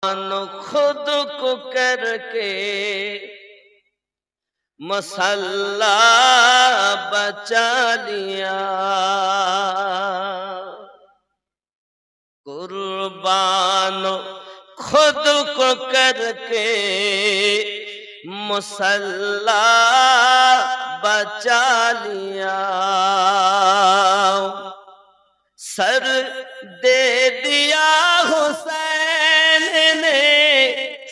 खुद को करके मसल्ला बचा लिया, कुर्बान खुद को करके मसल्ला बचा लिया। सर दे दिया हुसैन ने,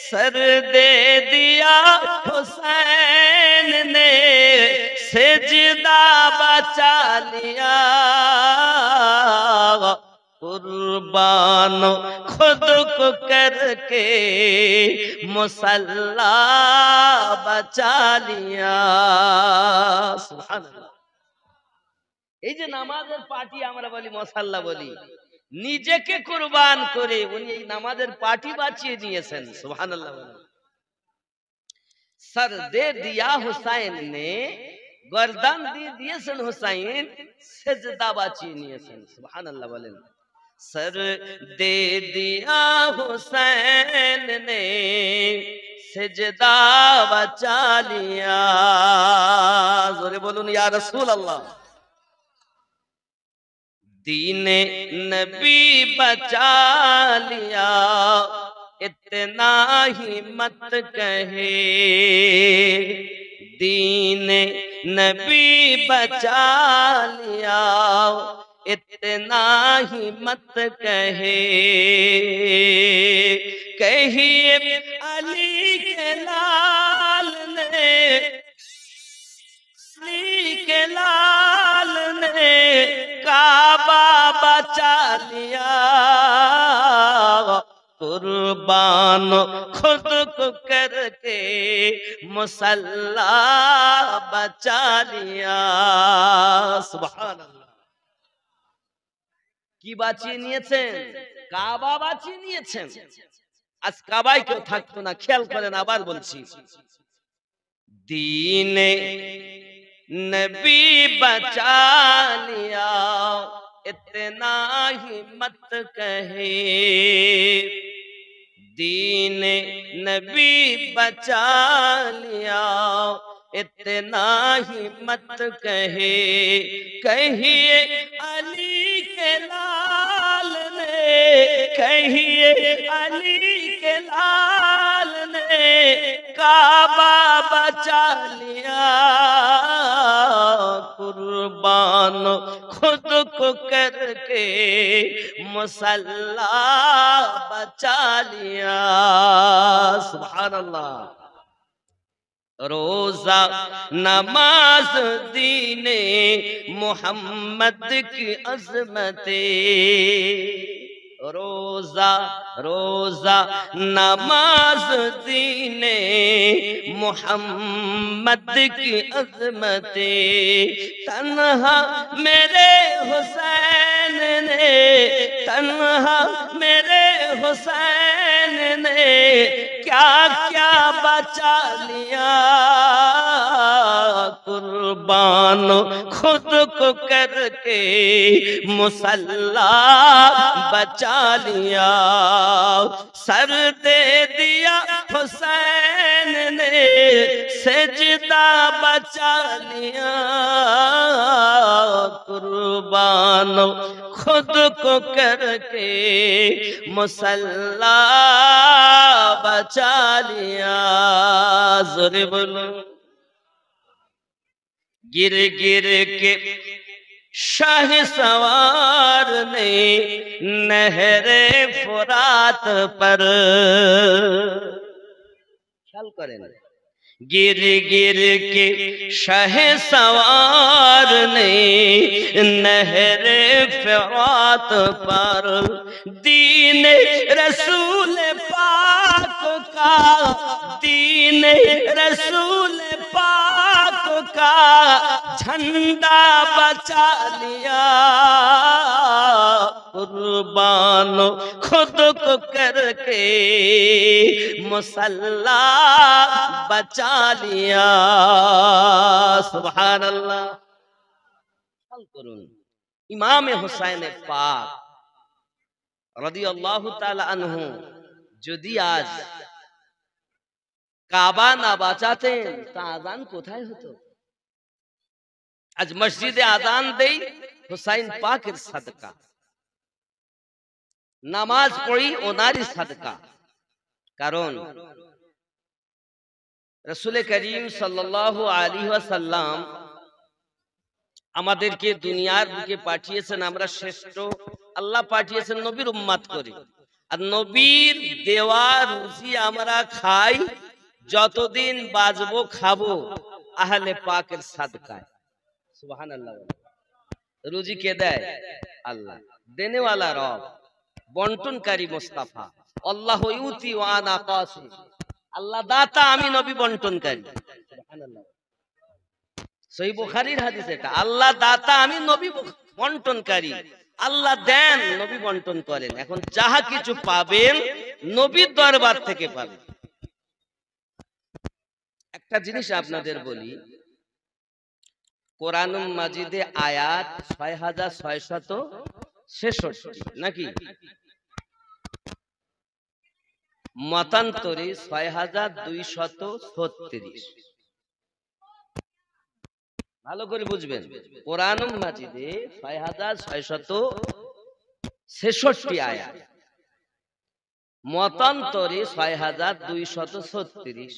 सर दे दिया हुसैन ने, सिजदा बचा लिया, कुर्बान खुद को करके मुसल्ला बचा लिया। सुभान अल्लाह। এই যে নামাজের পার্টি আমরা বলি, মুসাল্লা বলি, নিজেকে কুরবান করে উনি এই নামাজের পার্টি বাঁচিয়ে দিয়েছেন। সুবহানাল্লাহ। सर दे दिया हुसैन ने, गर्दन দিয়ে দিয়েছেন হুসাইন, সিজদা বাঁচিয়ে নিয়েছেন। সুবহানাল্লাহ বলেন। सर दे दिया हुसैन ने, सिजदा बचा लिया। जोरे बोलून या रसूल अल्लाह। दीने नबी बचा लिया, इतना ही मत कहे, दीने नबी बचा लिया, इतना ही मत कहे, कहिए अली के लाल ने, अली के लाल ने काबा बचा लिया, कुर्बान खुद को करके मुसल्ला बचा लिया। सुभान अल्लाह। কি বাঁচিয়ে নিয়েছেন? কাবা বাঁচিয়ে নিয়েছেন। আজ কাবায় কেউ থাকতো না, খেয়াল করেন, আবার বলছি, দীনে नबी बचा लिया, इतना ही मत कहे, दीन नबी बचा लिया, इतना ही मत कहे, कहिए अली के लाल ने, कहिए अली के लाल ने काबा बचा लिया, कुर्बान खुद को करके मुसल्ला बचा लिया। सुभान अल्लाह। रोजा नमाज दीने मोहम्मद की अजमते, रोजा रोजा नमाज दीने मोहम्मद की अजमते, तन्हा मेरे हुसैन ने, तन्हा मेरे हुसैन ने क्या क्या बचा लिया, कुर्बान खुद को करके मुसल्ला बचा लिया, सर दे दिया हुसैन ने, सिजदा बचा लिया, कुर्बान खुद को करके मुसल्ला बचा लिया। जोरे बोलो। गिर गिर के शाह सवार ने नहरे फुरात पर, ख्याल करें, गिर गिर के शाह सवार ने नहरे फुरात पर, दीन रसूल पाक का, दीन रसूल पाक का झंडा बचा लिया, कुर्बान खुद को करके मुसल्ला बचा लिया। सुभान अल्लाह। इमाम हुसैन पाक रदियल्लाहु ताला अन्हु যদি আজ কাবা না বাঁচাতেন তা আজান কোথায় হতো? আজ মসজিদে আজান দেই হুসাইন পাকের সাদকা, নামাজ পড়ি ওনারই সাদকা। কারণ রাসূল করিম সাল্লাল্লাহু আলাইহি ওয়াসাল্লাম আমাদেরকে দুনিয়ার বুকে পাঠিয়েছেন, আমরা শ্রেষ্ঠ, আল্লাহ পাঠিয়েছেন নবীর উম্মত করে। আর নবীর দেওয়া রুজি আমরা খাই, যতদিন বাঁচবো খাবো আহলে পাকের সাদকায়। সুবহানাল্লাহ। রুজি কে দেয়? আল্লাহ। দেনেওয়ালা রব, বন্টনকারী মুস্তাফা। আল্লাহু ইউতি ওয়া আনা কাসিম। আল্লাহ দাতা, আমি নবী বন্টনকারী। সুবহানাল্লাহ। সহিহ বুখারীর হাদিস এটা। আল্লাহ দাতা, আমি নবী বন্টনকারী। আল্লাহ দেন, নবী বন্টন করেন। এখন যাহা কিছু পাবেন নবীর দরবার থেকে পাবেন। একটা জিনিস আপনাদের বলি, কোরআনুল মাজিদে আয়াত 6666 নাকি? মতান্তরে 6236। ভালো করে বুঝবেন, কোরআনুল মাজিদে 6666 আয়াত, মতান্তরে 6236।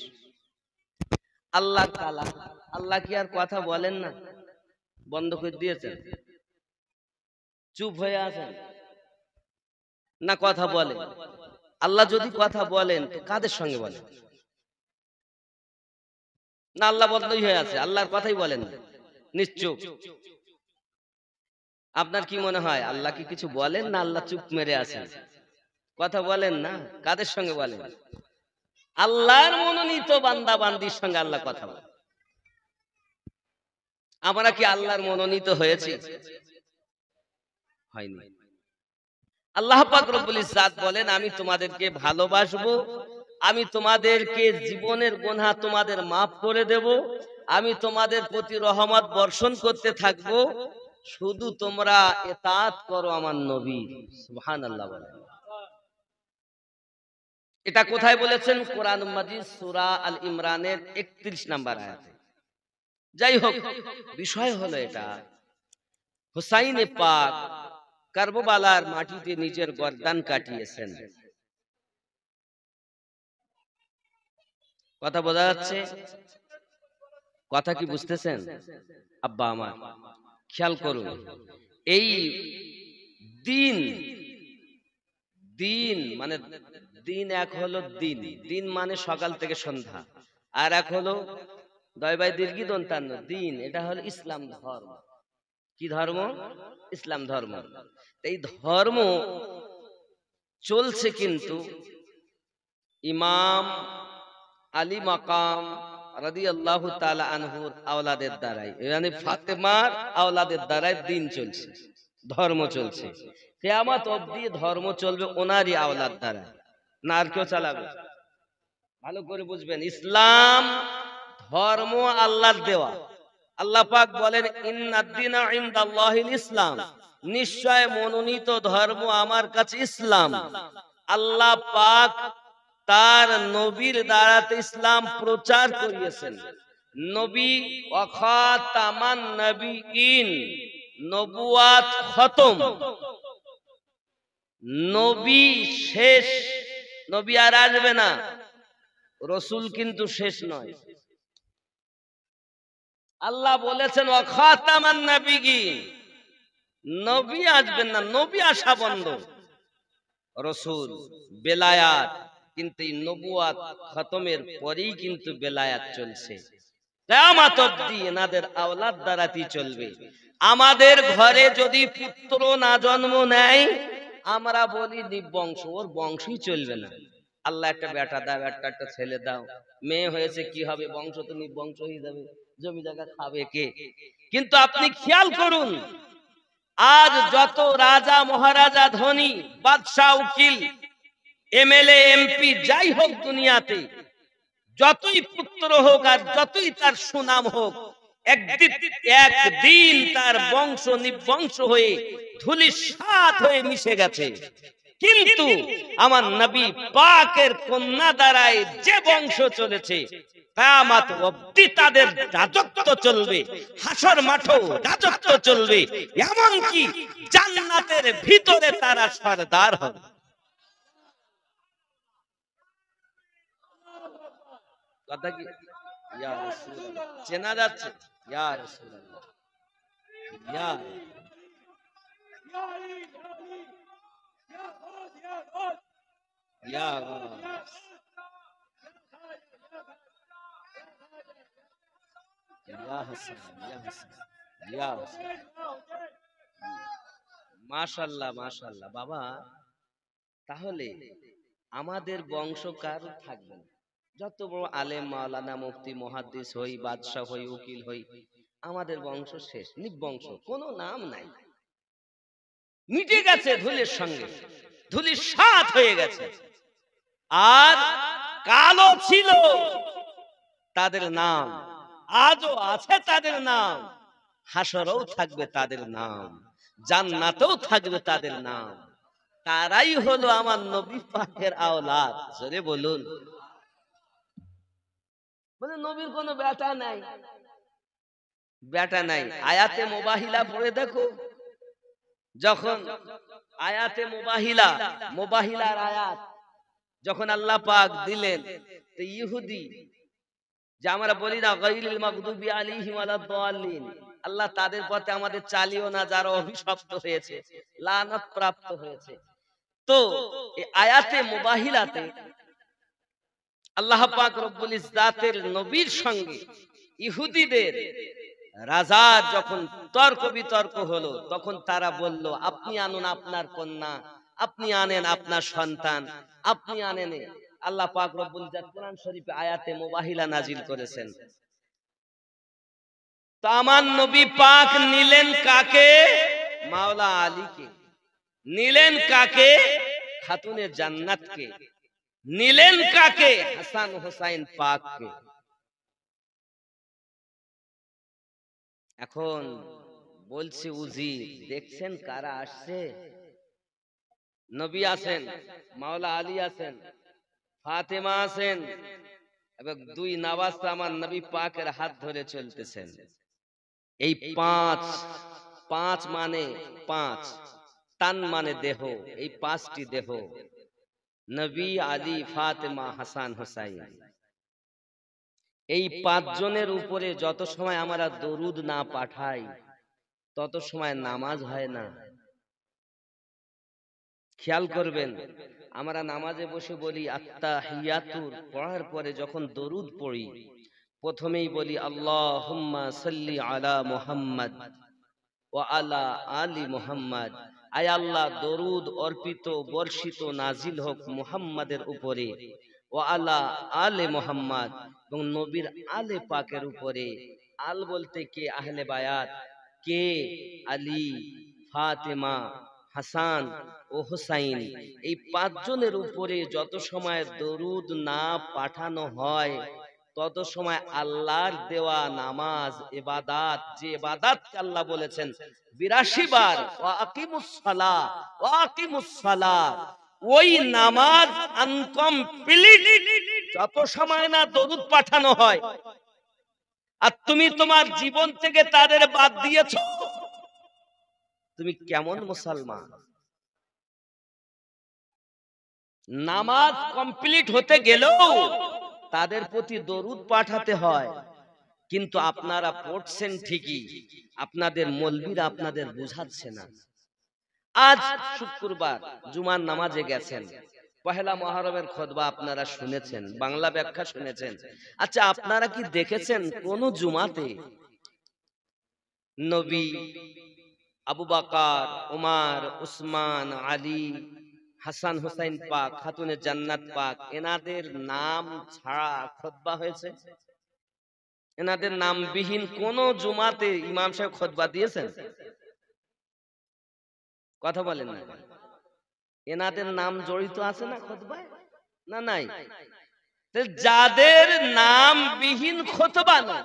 আল্লাহ কালাম। আল্লাহ কি আর কথা বলেন না? বন্ধ করে দিয়েছেন? চুপ হয়ে আছেন না? কথা বলেন। আল্লাহ যদি কথা বলেন তো কাদের সঙ্গে বলেন? না আল্লাহ বন্ধই হয়ে আছে, আল্লাহর কথাই বলেন না, নিশ্চুপ। আপনার কি মনে হয় আল্লাহ কি কিছু বলেন না আল্লাহ চুপ মেরে আছেন? কথা বলেন না, কাদের সঙ্গে বলেন? আল্লাহর মনোনীত বান্দা বান্দির সঙ্গে আল্লাহ কথা বলেন। আমরা কি আল্লাহর মনোনীত হয়েছি? হয়নি। আল্লাহ পাক রব্বুল ইজ্জাত বলেন, আমি তোমাদেরকে ভালোবাসবো, আমি তোমাদেরকে জীবনের গুনাহ তোমাদের মাফ করে দেব, আমি তোমাদের প্রতি রহমত বর্ষণ করতে থাকবো, শুধু তোমরা ইতাআত করো আমার নবীর। সুবহানাল্লাহ বলেন। এটা কোথায় বলেছেন? কোরআনুল মাজিদ সূরা আল ইমরানের 31 নম্বর আয়াতে। যাই হোক, বিষয় হলো এটা, হুসাইন পাক কারবালার মাটিতে নিজের গর্দান কাটিয়েছেন। কথা বোঝা যাচ্ছে? কথা কি বুঝতেছেন আব্বা আমার? খেয়াল করুন, এই দিন, দিন মানে দিন এক হলো দিন, দিন মানে সকাল থেকে সন্ধ্যা, আর এক হলো দয়বাই দীর্ঘি দন্তান্ন দিন, এটা হলো ইসলাম ধর্ম। কি ধর্ম? ইসলাম ধর্ম। এই ধর্ম চলছে কিন্তু ইমাম আলী মাকাম রাদিয়াল্লাহু তাআলা আনহুর আওলাদের দ্বারাই, মানে ফাতেমার আওলাদের দ্বারাই দিন চলছে, ধর্ম চলছে। কিয়ামত অবধি ধর্ম চলবে ওনারই আওলাদ দ্বারা, না আর কেউ চালাবে। ভালো করে বুঝবেন, ইসলাম ধর্ম আল্লাহর দেওয়া। আল্লাহ পাক বলেন, ইন্নাদ দীনা ইনদাল্লাহিল ইসলাম, নিশ্চয় মনোনীত ধর্ম আমার কাছে ইসলাম। আল্লাহ পাক তার নবীর দ্বারা ইসলাম প্রচার করিয়েছেন। নবী ওয়া খাতামান নবিয়িন, নবুয়াত খতম, নবী শেষ, নবী আর আসবে না। রাসূল কিন্তু শেষ নয়। আল্লাহ বলেছেন ওয়া খাতামান নবিয়িন, নবী আসবেন না, নবী আসা বন্ধ। রাসূল বেলায়াত, কিন্তু নবুয়াত খতমের পরেই কিন্তু বেলায়াত চলছে। কিয়ামত অবধি এনাদের আওলাদ দ্বারাই চলবে। আমাদের ঘরে যদি পুত্র না জন্ম নেয়, আমরা বলি নিবংশ, ওর বংশই চলবে না। আল্লাহ একটা বেটা দাও, একটা ছেলে দাও, মেয়ে হয়েছে কি হবে? বংশ তো নিবংশ হয়ে যাবে, জমি জায়গা খাবে কে? কিন্তু আপনি খেয়াল করুন, আজ যত রাজা মহারাজা, ধনী, বাদশাহ, উকিল, এমএলএ, এমপি যাই হোক দুনিয়াতে, যতই পুত্র হোক আর যতই তার সুনাম হোক, একদিন তার বংশ নিবংশ হয়ে ধূলিসাৎ হয়ে মিশে গেছে। কিন্তু আমার নবী পাকের কন্যা দ্বারাই যে বংশ চলেছে কিয়ামত অবধি তাদের রাজত্ব চলবে, হাসর মাঠেও রাজত্ব চলবে, এমনকি জান্নাতের ভিতরে তারা সরদার হবে। কথা কি ইয়া রাসূলুল্লাহ চেনা যাচ্ছে? ইয়া রাসূলুল্লাহ ইয়া ইয়া ইয়া হাসান ইয়া হাসান ইয়া হাসান। মাশাআল্লাহ মাশাআল্লাহ। বাবা তাহলে আমাদের বংশ কার থাকবে না, যত বড় আলেম মাওলানা মুফতি মুহাদ্দিস হই, বাদশা হই, উকিল হই, আমাদের বংশ শেষ, নিবংশ, কোনো নাম নাই, মিটে গেছে ধুলির সঙ্গে, ধুলির সাথ হয়ে গেছে। আর কালো ছিল তাদের নাম, আজও আছে তাদের নাম, হাসরেও থাকবে তাদের নাম, জান্নাতেও থাকবে তাদের নাম। তারাই হলো আমার নবী পাকের আওলাদ। জোরে বলুন। বলে নবীর কোনো বেটা নাই, বেটা নাই। আয়াতে মুবাহিলা পড়ে দেখো, যখন আয়াতে মুবাহিলার আয়াত যখন আল্লাহ পাক দিলেন, তো ইহুদি যে আমরা বলি না গায়রিল মাগদুবি আলাইহিম ওয়ালাদ-দাল্লিন, আল্লাহ তাদের পথে আমাদের চালিও না যারা অভিশপ্ত হয়েছে, লানত প্রাপ্ত হয়েছে। তো এই আয়াতে মুবাহিলাতে আল্লাহ পাক রব্বুল ইজ্জাতের নবীর সঙ্গে ইহুদিদের রাজার যখন তর্ক বিতর্ক হলো, তখন তারা বলল আপনি আনুন আপনার কন্যা, আপনি আনেন আপনার সন্তান, আপনি আনেন। আল্লাহ পাক রব্বুল ইজ্জাত কোরআন শরীফে আয়াতে মুবাহিলা নাজিল করেছেন। তো আমার নবী পাক নিলেন কাকে? মাওলা আলীকে। নিলেন কাকে? খাতুনে জান্নাতকে। নিলেন কাকে? হাসান হোসাইন পাককে। এখন বলছি উজির, দেখছেন কারা আসছে? নবী আছেন, মাওলা আলী আছেন, ফাতেমা আছেন, এবং দুই নওয়াজা আমার নবী পাকের হাত ধরে চলতেছেন। এই পাঁচ মানে পাঁচ, তান মানে দেহ, এই পাঁচটি দেহ নবী, আলী, ফাতেমা, হাসান, হোসাইন। এই পাঁচজনের উপরে যত সময় আমরা দরুদ না পাঠাই তত সময় নামাজ হয় না। খেয়াল করবেন, আমরা নামাজে বসে বলি আত্তাহিয়াতুর পড়ার পরে যখন দরুদ পড়ি প্রথমেই বলি আল্লাহুম্মা সাল্লি আলা মুহাম্মাদ ওয়া আলা আলি মুহাম্মাদ। আয় আল্লাহ, দরুদ অর্পিত বর্ষিত নাজিল হোক মুহাম্মাদের উপরে, ওয়া আলা আলে মুহাম্মাদ, এবং নবীর আলে পাকের উপরে। আল বলতে কে? আহলে বায়াত, কে? আলী, ফাতেমা, হাসান ও হুসাইন। এই পাঁচজনের উপরে যত সময় দরুদ না পাঠানো হয় তত সময় আল্লাহর দেওয়া নামাজ ইবাদত, যে ইবাদত আল্লাহ বলেছেন 82 বার ওয়া আকিমুস সালাহ ওয়া আকিমুস সালাহ, ওই নামাজ আনকমপ্লিট যত সময় না দরুদ পাঠানো হয়। আর তুমি তোমার জীবন থেকে তাদের বাদ দিয়েছো, তুমি কেমন মুসলমান? নামাজ কমপ্লিট হতে গেলেও তাদের প্রতি দরুদ পাঠাতে হয়, কিন্তু আপনারা পড়ছেন ঠিকই, আপনাদের মৌলবীরা আপনাদের বুঝাচ্ছে না। আজ শুক্রবার জুমার নামাজে গেছেন, পহেলা মুহররমের খুতবা আপনারা শুনেছেন, বাংলা ব্যাখ্যা শুনেছেন। আচ্ছা, আপনারা কি দেখেছেন কোন জুমাতে নবী, আবু বকর, উমর, উসমান, আলী, হাসান হোসাইন পাক, খাতুনে জান্নাত পাক, এনাদের নাম ছাড়া খুতবা হয়েছে? এনাদের নামবিহীন কোন জুমাতে ইমাম সাহেব খুতবা দিয়েছেন? কথা বলেন না। এনাদের নাম জড়িত আছে না খুতবায়? না, নাই। যাদের নাম বিহীন খুতবা না,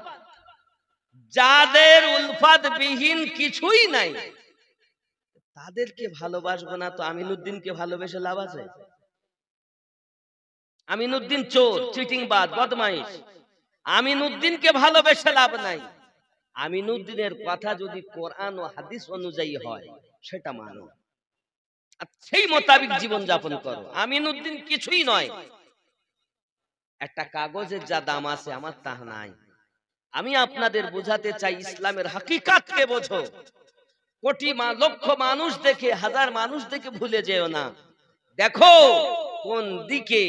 যাদের উলফাত বিহীন কিছুই নাই, তাদেরকে ভালোবাসবো না তো আমিনুদ্দিনকে ভালোবেসে লাভ আছে? আমিনুদ্দিন চোর, চিটিংবাজ, বদমাইশ। আমিনুদ্দিনকে ভালোবেসে লাভ নাই। আমিনুদ্দিনের কথা যদি কোরআন ও হাদিস অনুযায়ী হয় সেটা মানো, আর সেই মোতাবিক জীবন যাপন করো। আমিনুদ্দিন কিছুই নয়, একটা কাগজের যা দাম আছে আমার তা নাই। আমি আপনাদের বোঝাতে চাই ইসলামের হাকিকাতকে বোঝো। কোটি লক্ষ মানুষ দেখে, হাজার মানুষ দেখে ভুলে যেও না। দেখো কোন দিকে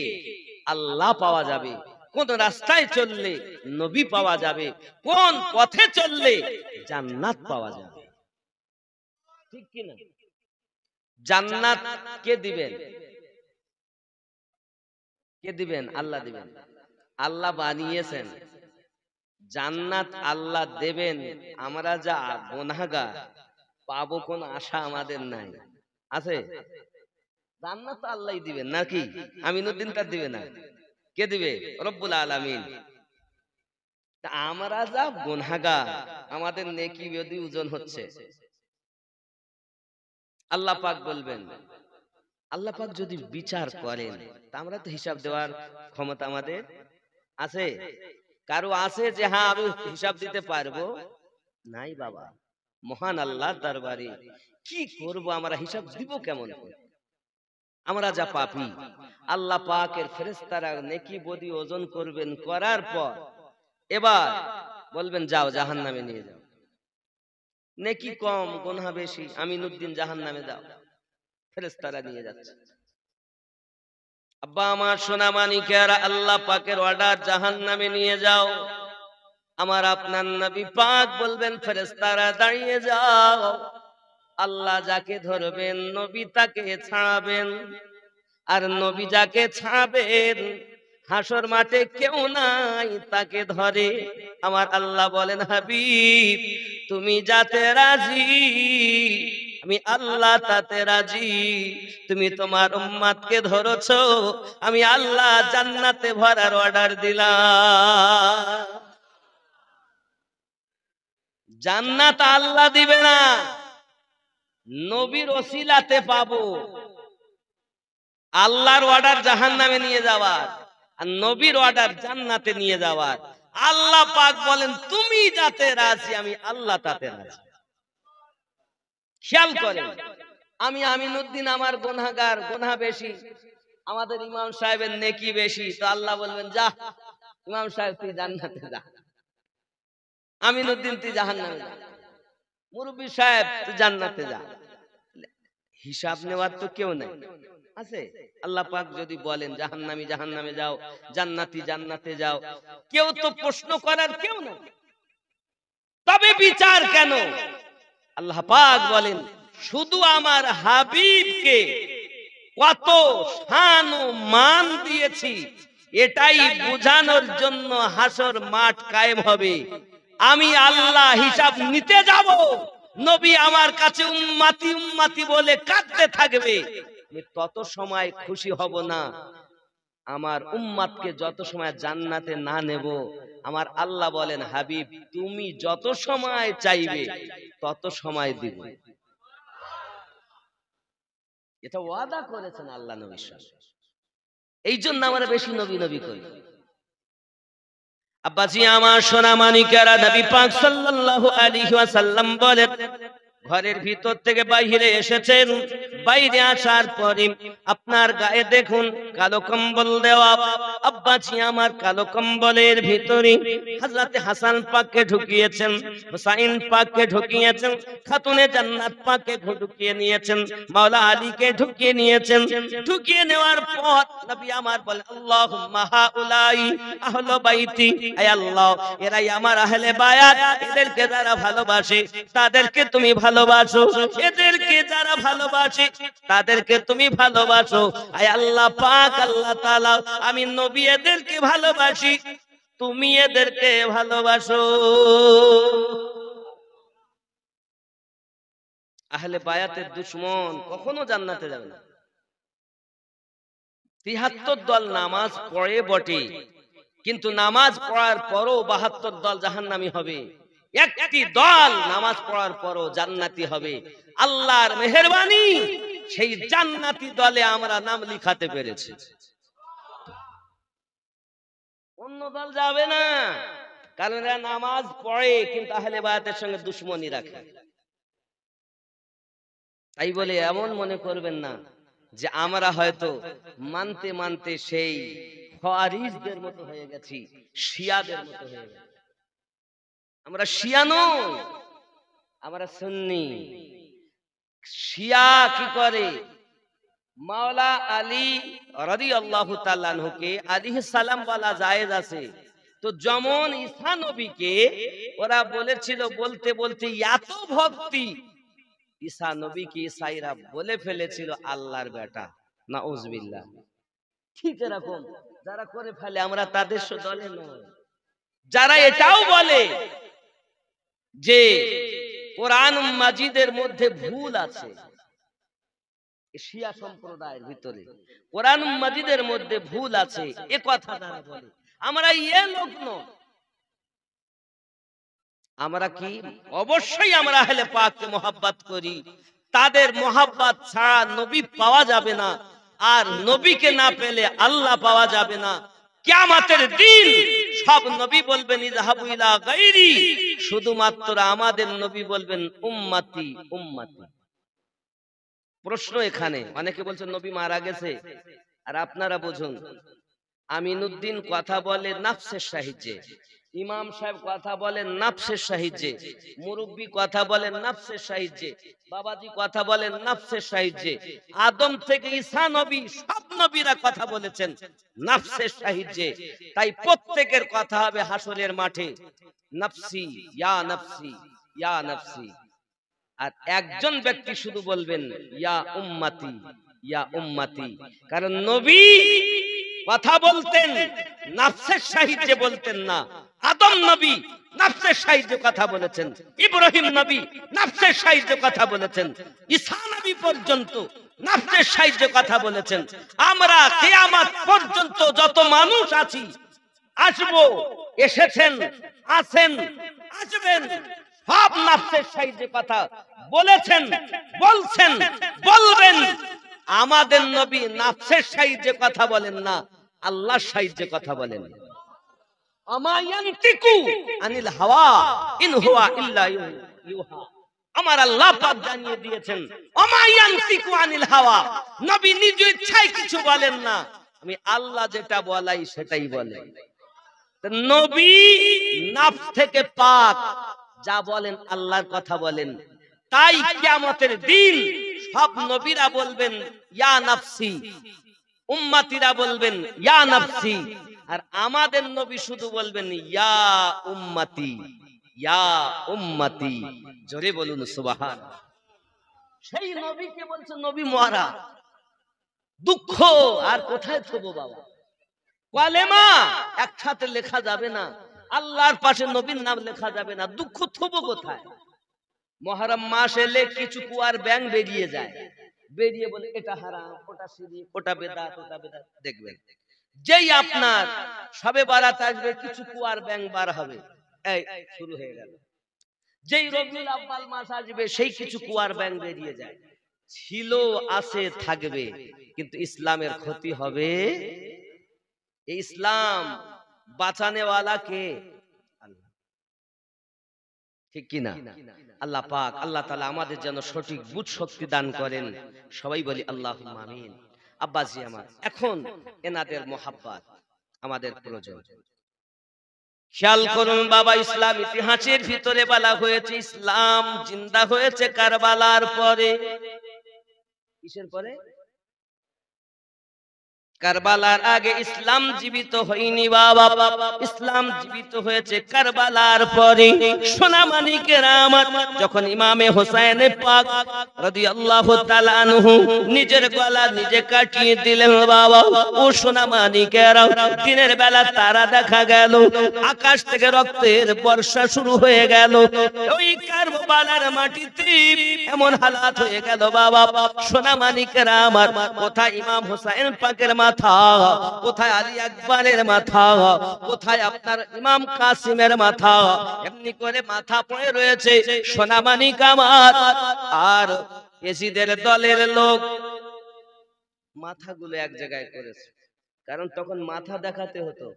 আল্লাহ পাওয়া যাবে, কোন রাস্তায় চললে নবী পাওয়া যাবে, কোন পথে চললে জান্নাত পাওয়া যাবে। ঠিক কি না? জান্নাত কে দিবেন? কে দিবেন? আল্লাহ দিবেন। আল্লাহ বানিয়েছেন। জান্নাত আল্লাহ দেবেন। আমরা যা গুনাহগার পাবো কোন আশা আমাদের নাই। আছে? জান্নাত তো আল্লাহই দিবেন নাকি? আমিনুদ্দিন তার দিবে না। কে দিবে? রব্বুল আলামিন। তা আমরা যা গুনাহগার, আমাদের নেকি যদি ওজন হচ্ছে, আল্লাহ পাক বলবেন, আল্লাহ পাক যদি বিচার করেন তা আমরা তো হিসাব দেওয়ার ক্ষমতা আমাদের আছে? কারো আছে যে হ্যাঁ আমি হিসাব দিতে পারবো? নাই বাবা। মহান আল্লাহর দরবারে কি করব, আমরা হিসাব দিব কেমন করে? আমরা যা পাপী, আল্লাহ পাকের ফেরেশতারা নেকি বদি ওজন করবেন, করার পর এবার বলবেন যাও জাহান্নামে নিয়ে যাও। নেকি কম, গুনাহ বেশি, আমিনুদ্দিন জাহান্নামে যাও। ফেরেশতারা নিয়ে যাচ্ছে। আব্বা আমার সোনা মানিকেরা, আল্লাহ পাকের অর্ডার, জাহান্নামে নিয়ে যাও। আমার আপনার নবী পাক বলবেন ফেরেশতারা দাঁড়িয়ে যাও। আল্লাহ যাকে ধরবেন নবী তাকে ছাড়াবেন, আর নবী যাকে ছাড়বেন হাসর মাঠে কেউ নাই তাকে ধরে। আমার আল্লাহ বলেন হাবিব তুমি যাতে রাজি, আমি আল্লাহ তাতে রাজি। তুমি তোমার উম্মতকে ধরেছো, আমি আল্লাহ জান্নাতে ভরার অর্ডার দিলাম। জান্নাত আল্লাহ দিবে না, নবীর ওসিলাতে পাবো। আল্লাহর অর্ডার জাহান্নামে নিয়ে যাওয়ার, আর নবীর অর্ডার জান্নাতে নিয়ে যাওয়ার। আল্লাহ পাক বলেন তুমি যাতে রাজি, আমি আল্লাহ তাতে রাজি। খেয়াল করেন, আমি আমিনুদ্দিন, আমার গুনাহগার, গুনাহ বেশি, আমাদের ইমাম সাহেবের নেকি বেশি, তো আল্লাহ বলবেন যা ইমাম সাহেব তুই জান্নাতে যা, আমিনুদ্দিন তুই জাহান্নামে যা, মুরব্বি সাহেব তুই জান্নাতে যা। হিসাব নেওয়ার তো কেউ নাই, আছে? আল্লাহ পাক যদি বলেন জাহান্নামী জাহান্নামে যাও, জান্নাতি জান্নাতে যাও, কেউ তো প্রশ্ন করার কেউ না। তবে বিচার কেন? আল্লাহ পাক বলেন শুধু আমার হাবিবকে কত শান ও মান দিয়েছি এটাই বোঝানোর জন্য হাসর মাঠ কায়েম হবে। আমি আল্লাহ হিসাব নিতে যাব, নবী আমার কাছে উম্মতি উম্মতি বলে কাঁদতে থাকবে। আমি তত সময় খুশি হব না। আমার উম্মতকে যত সময় জান্নাতে না নেব, আমার আল্লাহ বলেন হাবিব তুমি যত সময় চাইবে তত সময় দিব। এটা ওয়াদা করেছেন আল্লাহ নবীর সাথে। এই জন্য আমরা বেশি নবী নবী করি। আব্বাজি আমার সোনা মানিকেরা, নবী পাক সাল্লাল্লাহু আলাইহি ওয়াসাল্লাম বলেন ঘরের ভিতর থেকে বাইরে এসেছেন, বাইরে আসার পরে আপনার গায়ে দেখুন কালো কম্বল দেওয়া। আব্বাজি আমার কালো কম্বলের ভিতরে হযরত হাসান পাককে ঢুকিয়েছেন, হুসাইন পাককে ঢুকিয়েছেন, খাতুনে জান্নাত পাককে ঢুকিয়ে নিয়েছেন, মাওলা আলীকে ঢুকিয়ে নিয়েছেন। ঢুকিয়ে নেওয়ার পর নবী আমার বলেন আল্লাহুম্মা হাউলাই আহলে বাইতি, হে আল্লাহ এরাই আমার আহলে বায়াত, এদেরকে যারা ভালোবাসে তাদেরকে তুমি ভালোবাসো, এদেরকে যারা ভালোবাসে তাদেরকে তুমি ভালোবাসো। আয় আল্লাহ পাক, আল্লাহ তাআলা আমি নবী এদেরকে ভালোবাসি, তুমি এদেরকে ভালোবাসো। আহলে বায়াতের দুশমন কখনো জান্নাতে যাবে না। ৭৩ দল নামাজ পড়ে বটে, কিন্তু নামাজ পড়ার পরও ৭২ দল জাহান্নামী হবে। একটি দল নামাজ পড়ার পরও জান্নাতি হবে। আল্লাহর মেহেরবানি, সেই জান্নাতি দলে আমরা নাম লিখাতে পেরেছি। অন্য দল যাবে না, কারণ এরা নামাজ পড়ে কিন্তু আহলে বায়াতের সঙ্গে দুশ্মনী রাখে। তাই বলে এমন মনে করবেন না যে আমরা হয়তো মানতে মানতে সেই খাওয়ারিজদের মতো হয়ে গেছি, শিয়াদের মতো হয়ে গেছি। আমরা শিয়া নই, আমরা সুন্নি। শিয়া কি করে? মাওলা আলী রাদিয়াল্লাহু তাআলা আনহুকে আলাইহিস সালাম বলা জায়েজ আছে, তো যেমন ঈসা নবীকে ওরা বলেছিল, বলতে বলতে এত ভক্তি, ঈসা নবীকে ঈসাইরা বলে ফেলেছিল আল্লাহর বেটা, নাউজুবিল্লাহ। ঠিক এরকম যারা করে ফেলে আমরা তাদের দলে নয়। যারা এটাও বলে যে কোরআন মাজিদের মধ্যে ভুল আছে, শিয়া সম্প্রদায়ের ভিতরে কোরআন মাজিদের মধ্যে ভুল আছে, এ কথা যারা বলে, আমরা লোক নয়। আমরা কি? অবশ্যই আমরা আহলে পাককে মহব্বত করি। তাদের মহব্বত ছাড়া নবী পাওয়া যাবে না, আর নবীকে না পেলে আল্লাহ পাওয়া যাবে না। কিয়ামতের দিন সব নবী বলবেন ইযহাবু ইলা গায়রি, শুধুমাত্র আমাদের নবী বলবেন উম্মতি উম্মতি। প্রশ্ন এখানে, অনেকে বলছেন নবী মারা গেছে, আর আপনারা বুঝুন, আমিনুদ্দিন কথা বলে নাফসের সাহায্যে, ইমাম সাহেব কথা বলেন নাফসের সাহায্যে, মুরব্বী কথা বলেন নাফসের সাহায্যে, বাবাজি কথা বলেন নাফসের সাহায্যে। আদম থেকে ঈসা নবী সব নবীরা কথা বলেছেন নাফসের সাহায্যে। তাই প্রত্যেকের কথা হবে হাসরের মাঠে নাফসি ইয়া নাফসি ইয়া নাফসি। আর একজন ব্যক্তি শুধু বলবেন ইয়া উম্মতি ইয়া উম্মতি, কারণ নবী কথা বলতেন নাফসের সাহায্যে, বলতেন না। আদম নবী নাফসের সাহায্যে কথা বলেছেন, ইব্রাহিম নবী নাফসের সাহায্যে কথা বলেছেন, ঈসা নবী পর্যন্ত নাফসের সাহায্যে কথা বলেছেন। আমরা কিয়ামত পর্যন্ত যত মানুষ আছি, আসবো, এসেছেন, আছেন, আসবেন, সব নাফসের সাহায্যে কথা বলেছেন, বলছেন, বলবেন। আমাদের নবী নাফসের সাহায্যে কথা বলেন না, আল্লাহর সাহায্যে কথা বলেন। আমা ইয়ানতিকু আনিল হাওয়া ইন হুয়া ইল্লা ইউহা। আমার আল্লাহ পাক জানিয়ে দিয়েছেন আমা ইয়ানতিকু আনিল হাওয়া, নবী নিজ ইচ্ছায় কিছু বলেন না, আমি আল্লাহ যেটা বলাই সেটাই বলেন। নবী নাফস থেকে পাক, যা বলেন আল্লাহর কথা বলেন। তাই কিয়ামতের দিন সব নবীরা বলবেন ইয়া নাফসি, উম্মতিরা বলবেন ইয়া নাফসি, আর আমাদের নবী শুধু বলবেন ইয়া উম্মতি ইয়া উম্মতি। জোরে বলুন সুবহান। সেই নবীকে বলছে নবী মরা, দুঃখ আর কোথায় থবো বাবা? কালেমা একসাথে লেখা যাবে না, আল্লাহর পাশে নবীর নাম লেখা যাবে না, দুঃখ থবো কোথায়? মুহররম মাস এলে কিছু কুয়ার ব্যাং বেরিয়ে যায়, বেরিয়ে বলে এটা হারাম, ওটা শিরক, ওটা বেদাত, ওটা বেদাত। দেখবেন যেই আপনার শবে বারাত আসবে কিছু কুয়ার ব্যাং বার হবে, এই শুরু হয়ে গেল। যেই রবিউল আউয়াল মাস আসবে সেই কিছু কুয়ার ব্যাং বেরিয়ে যায়। ছিল, আছে, থাকবে, কিন্তু ইসলামের ক্ষতি হবে। এই ইসলাম বাঁচানে ওয়ালা কে? আল্লাহ, ঠিক কি না? আল্লাহ পাক, আল্লাহ তাআলা আমাদের যেন সঠিক বুঝ শক্তি দান করেন। সবাই বলি আল্লাহুম্মা আমিন। আব্বাজি আমার, এখন এনাদের মোহাব্বত আমাদের প্রয়োজন। খেয়াল করুন বাবা, ইসলাম ইতিহাসের ভিতরে বলা হয়েছে ইসলাম জিন্দা হয়েছে কারবালার পরে। কিসের পরে? কারবালার আগে ইসলাম জীবিত হয়নি বাবা, ইসলাম জীবিত হয়েছে কারবালার পরে। সোনা মানিকেরা আমার, যখন ইমামে হোসেন পাক রাদিয়াল্লাহু তাআলা আনহু নিজের গলা নিজে কাটিয়ে দিলেন বাবা, ও সোনা মানিকেরা, দিনের বেলা তারা দেখা গেল, আকাশ থেকে রক্তের বর্ষা শুরু হয়ে গেল। ওই কারবালার মাটিতে এমন হালাত হয়ে গেল বাবা, সোনা মানিকেরা আমার, কোথায় ইমাম হোসেন পাকের মাথা, কোথায় আলী আকবরের মাথা, কোথায় আপনার ইমাম কাসিমের মাথা, এমনি করে মাথা পড়ে রয়েছে সোনামানি কামার। আর এজিদের দলের লোক মাথাগুলো এক জায়গায় করেছে, কারণ তখন মাথা দেখাতে হতো,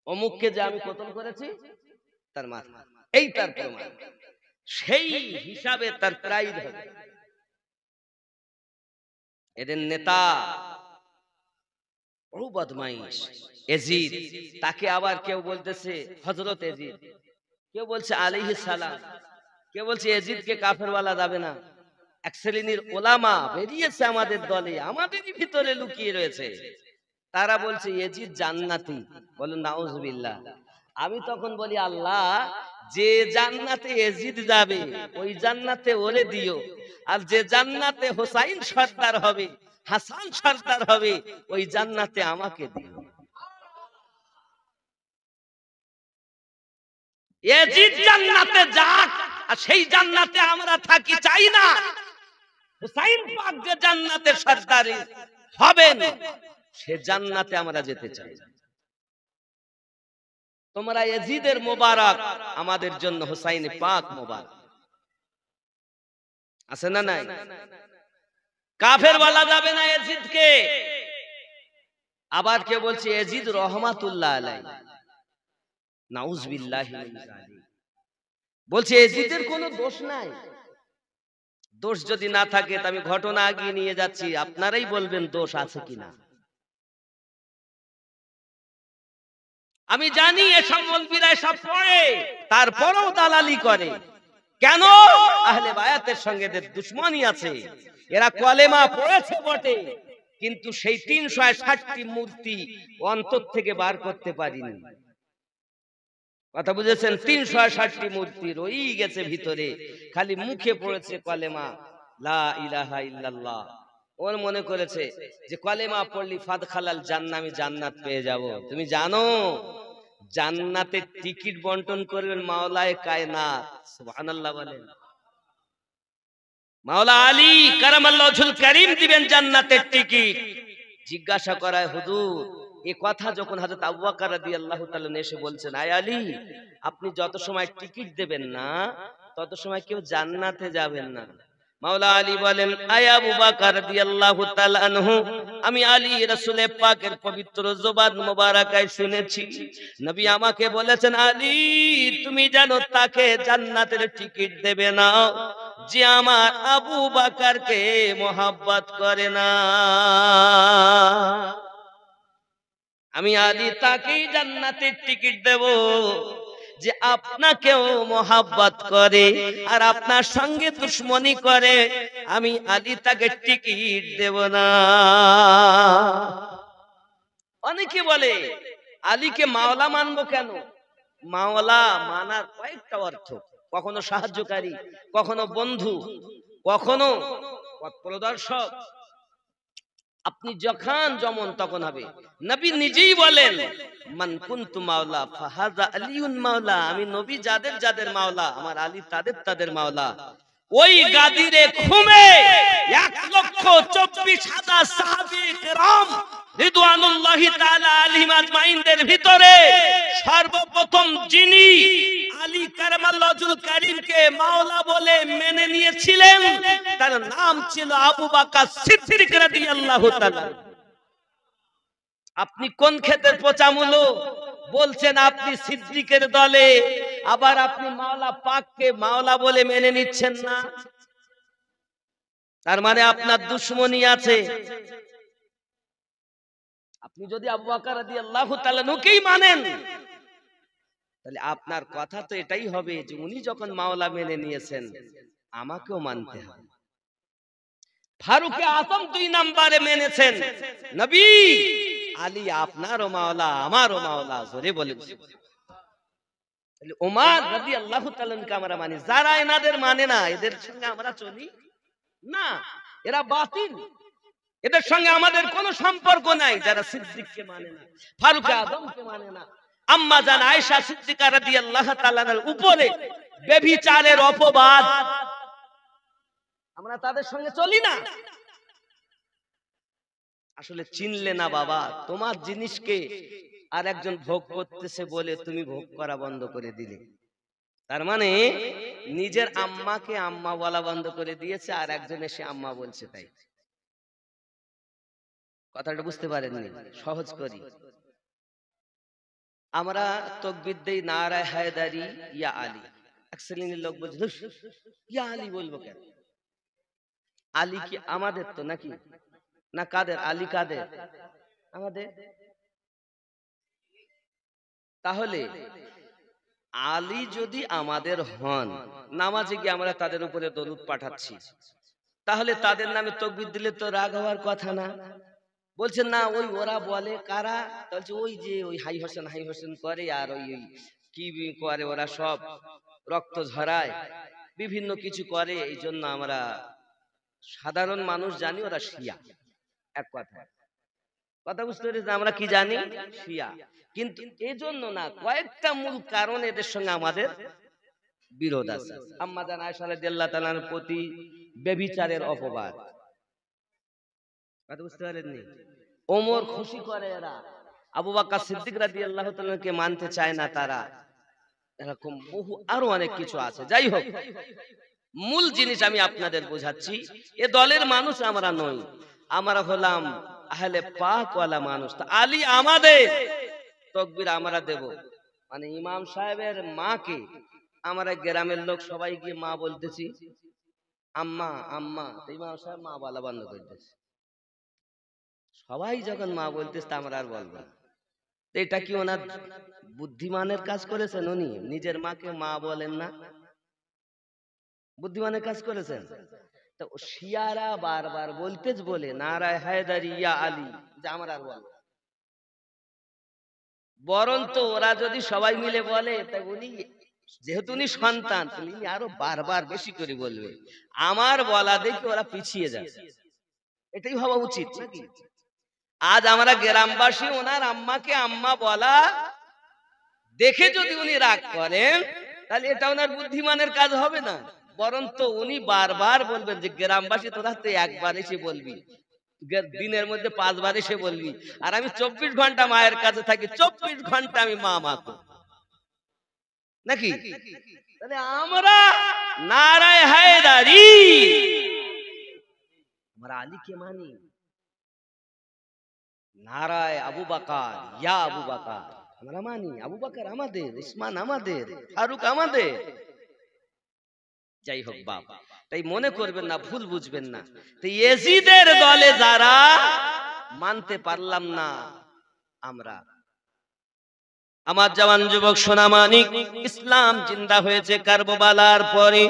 অমুককে যে আমি কতল করেছি তার মাথা, এই তার প্রমাণ, সেই হিসাবে তার প্রাইড হবে। এদের নেতা বহু বদমাইশ এজিদ, তাকে আবার কেউ বলতেছে হযরত এজিদ, কেউ বলছে আলাইহিস সালাম, কেউ বলছে এজিদকে কাফের বলা যাবে না। এক শ্রেণীর ওলামা বেরিয়েছে আমাদের দলে, আমাদেরই ভিতরে লুকিয়ে রয়েছে, তারা বলছে এজিদ জান্নাতি। বলেন নাউজুবিল্লাহ। আমি তখন বলি আল্লাহ, যে জান্নাতে এজিদ যাবে ওই জান্নাতে ওরে দিও, আর যে জান্নাতে হোসাইন সর্দার হবে, হাসান সর্দার হবে, ওই জান্নাতে আমাকে দিও। এজিদ জান্নাতে যাক, আর সেই জান্নাতে আমরা থাকি চাই না। হুসাইন পাক যে জান্নাতে সর্দার হবেন, সে জান্নাতে আমরা যেতে চাই। তোমরা এজিদের মোবারক, আমাদের জন্য হুসাইন পাক মোবারক। আছে না নাই? কাফের বলা যাবে না এজিদকে। আবার কে বলছে এজিদ রহমাতুল্লাহ আলাইহি, নাউজুবিল্লাহি মিন যালিক। বলছে এজিদের কোনো দোষ নাই। দোষ যদি না থাকে তো আমি ঘটনা আগিয়ে নিয়ে যাচ্ছি, আপনারাই বলবেন দোষ আছে কিনা। আমি জানি এসব মৌলবীরা সব পড়ে, তারপরেও দালালি করে। কেন? আহলে বায়াতের সঙ্গে এদের দুশমনি আছে। এরা কলেমা পড়েছে বটে, কিন্তু সেই ৩৬০টি মূর্তি অন্তর থেকে বার করতে পারিনি। কথা বুঝেছেন? ৩৬০টি মূর্তি রয়েই গেছে ভিতরে, খালি মুখে পড়েছে কলেমা লা ইলাহা ইল্লাল্লাহ। ওর মনে করেছে যে কলেমা পড়লি ফাদখালাল জান্নাহ, আমি জান্নাত পেয়ে যাব। তুমি জানো জান্নাতের টিকিট বন্টন করবেন মাওলায়ে কায়নাত, সুবহানাল্লাহ বলেন। মাওলা আলী কারামাল্লাহু ওয়াজহুল কারীম দিবেন জান্নাতের টিকিট। জিজ্ঞাসা করায় হুজুর, এই কথা যখন হযরত আবু বকর রাদিয়াল্লাহু তাআলা এসে বলছেন, আয় আলী, আপনি যত সময় টিকিট দেবেন না তত সময় কেউ জান্নাতে যাবেন না। মাওলা আলী বলেন, আয় আবু বকর রাদিয়াল্লাহু তাআলা আনহু, আমি আলী রাসূল পাকের পবিত্র জবান মোবারকায় শুনেছি নবী আমাকে বলেছেন, আলী তুমি জানো তাকে জান্নাতের টিকিট দেবে না যে আমার আবু বকরকে মোহাব্বত করে না। আমি আলী তাকেই জান্নাতের টিকিট দেব যে আপনাকেও মোহাব্বত করে আর আপনার সঙ্গে দুশমনি করে। আমি আলী তাকে টিকিট দেব না। অনেকে বলে আলীকে মাওলা মানবো কেন? মাওলা মানার কয়েকটা অর্থ, কখনো সাহায্যকারী, কখনো বন্ধু, কখনো পথ প্রদর্শক। আপনি যখন যেমন তখন হবে। নবী নিজেই বলেন, মান কুনতু মাওলা ফাহাযা আলিউন মাওলা, আমি নবী যাদের যাদের মাওলা, আমার আলী তাদের তাদের মাওলা। ওই গাদিরে খুমে ১,২৪,০০০ সাহাবী কিরাম রিদওয়ানুল্লাহি তাআলা আলাইহিম আজমাইনদের ভিতরে সর্বপ্রথম যিনি আলী কারামাল্লাহু ওয়াজহুল কারীমকে মাওলা বলে মেনে নিয়েছিলেন তার নাম ছিল আবু বকর সিদ্দিক রাদিয়াল্লাহু তাআলা। আপনি কোন ক্ষেতের পচামুলো বলছেন আপনি সিদ্দিকের দলে, আবার আপনি মাওলা পাককে মাওলা বলে মেনে নিচ্ছেন না? তার মানে আপনার দুশমনি আছে। আপনি যদি আবু বকর রাদিয়াল্লাহু তাআলা নুকেই মানেন, তাহলে আপনার কথা তো এটাই হবে যে উনি যখন মাওলা মেনে নিয়েছেন আমাকেও মানতে হবে। ফারুকে আজম ২ নম্বরে মেনেছেন নবী, আলী আপনারও মাওলা আমারও মাওলা। জোরে বলেন। তাহলে ওমর রাদিয়াল্লাহু তাআলা কে আমরা মানি। যারা এনাদের মানে না এদের সঙ্গে আমরা চলি না, এরা বাতিল, এদের সঙ্গে আমাদের কোনো সম্পর্ক নাই। যারা সিদ্দিককে মানে না, ফারুক আজমকে মানে না, আম্মা জান আয়েশা সিদ্দিকা রাদিয়াল্লাহু তাআলার উপরে ব্যভিচারের অপবাদ, আমরা তাদের সঙ্গে চলি না। আসলে চিনলে না বাবা, তোমার জিনিসকে আর একজন ভোগ করতেছে বলে তুমি ভোগ করা বন্ধ করে দিলে। তার মানে নিজের আম্মাকে আম্মা বলা বন্ধ করে দিয়েছে, আর একজন এসে আম্মা বলছে। তাই কথাটা বুঝতে পারেননি? সহজ করি, আমরা তাকবীর দেই নারায়ে হায়দারি ইয়া আলী। এক শ্রেণীর লোক বলছে ধুস, ইয়া আলী বলবো কেন? আলী কি আমাদের তো নাকি? না কাদের? আলী কাদের? আমাদের। তাহলে আলী যদি আমাদের হন, নামাজে গিয়ে আমরা তাদের উপরে দরুদ পাঠাচ্ছি, তাহলে তাদের নামে তাকবীর দিলে তো রাগ হওয়ার কথা না। বলছেন না, ওই ওরা বলে কারা? বলছে ওই যে ওই হাই হোসেন করে, আর ওই কি করে ওরা, সব রক্ত ঝরায়, বিভিন্ন কিছু করে। এই জন্য আমরা সাধারণ মানুষ জানি ওরা শিয়া। এক কথা বুঝতে পেরেছি, আমরা কি জানি? শিয়া। কিন্তু এজন্য না, কয়েকটা মূল কারণ এদের সঙ্গে আমাদের বিরোধ আছে। আম্মা জান আয়েশা রাদিয়াল্লাহু তাআলার প্রতি ব্যভিচারের অপবাদ, কথা বুঝতে পারেননি? ওমর খুশি করে এরা, আবু বকর সিদ্দিক রাদিয়াল্লাহু তাআলাকে মানতে চায় না তারা, এরকম বহু আরো অনেক কিছু আছে। যাই হোক, মূল জিনিস আমি আপনাদের বোঝাচ্ছি, এ দলের মানুষ আমরা নই, আমরা হলাম আহলে পাক ওয়ালা মানুষ। তা আলী আমাদের, তাকবীর আমরা দেব। মানে ইমাম সাহেবের মাকে আমরা গ্রামের লোক সবাই গিয়ে মা বলতেছি, আম্মা আম্মা, তো ইমাম সাহেব মা বলা বন্ধ করে দিয়েছে। সবাই যখন মা বলতেছে তা আমরা আর বলবো না। এটা কি ওনার বুদ্ধিমানের কাজ করেছেন? উনি নিজের মাকে মা বলেন না, বুদ্ধিমানের কাজ করেছেন। তো শিয়ারা বারবার বলতেজ বলে নারায়ে হায়দারি ইয়া আলী, যে আমার আর বলবো। বরঞ্চ ওরা যদি সবাই মিলে বলে, তাই উনি যেহেতু উনি সন্তান, উনি আরো বারবার বেশি করে বলবে। আমার বলা দেখে ওরা পিছিয়ে যাবে, এটাই হওয়া উচিত নাকি? আজ আমরা গ্রামবাসী ওনার আম্মাকে আম্মা বলা দেখে যদি উনি রাগ করেন, তাহলে এটা ওনার বুদ্ধিমানের কাজ হবে না। বরঞ্চ উনি বারবার বলবেন যে গ্রামবাসী তোরা তো একবার এসে বলবি, দিনের মধ্যে 5 বার এসে বলবি, আর আমি 24 ঘন্টা মায়ের কাছে থাকি, 24 ঘন্টা আমি মা করি নাকি? তাহলে আমরা নারায়ে হায়দারি, আমরা আলীকে মানি। নারায়ে আবু বকর ইয়া আবু বকর আমরা মানি। আবু বকর আমাদের, উসমান আমাদের, ফারুক আমাদের। যাই হোক বাপ, তাই মনে করবেন না, ভুল বুঝবেন না। তো ইয়াজিদের দলে যারা মানতে পারলাম না আমরা, আমার জওয়ান যুবক সোনামানিক, ইসলাম জিন্দা হয়েছে কারবালার পরে।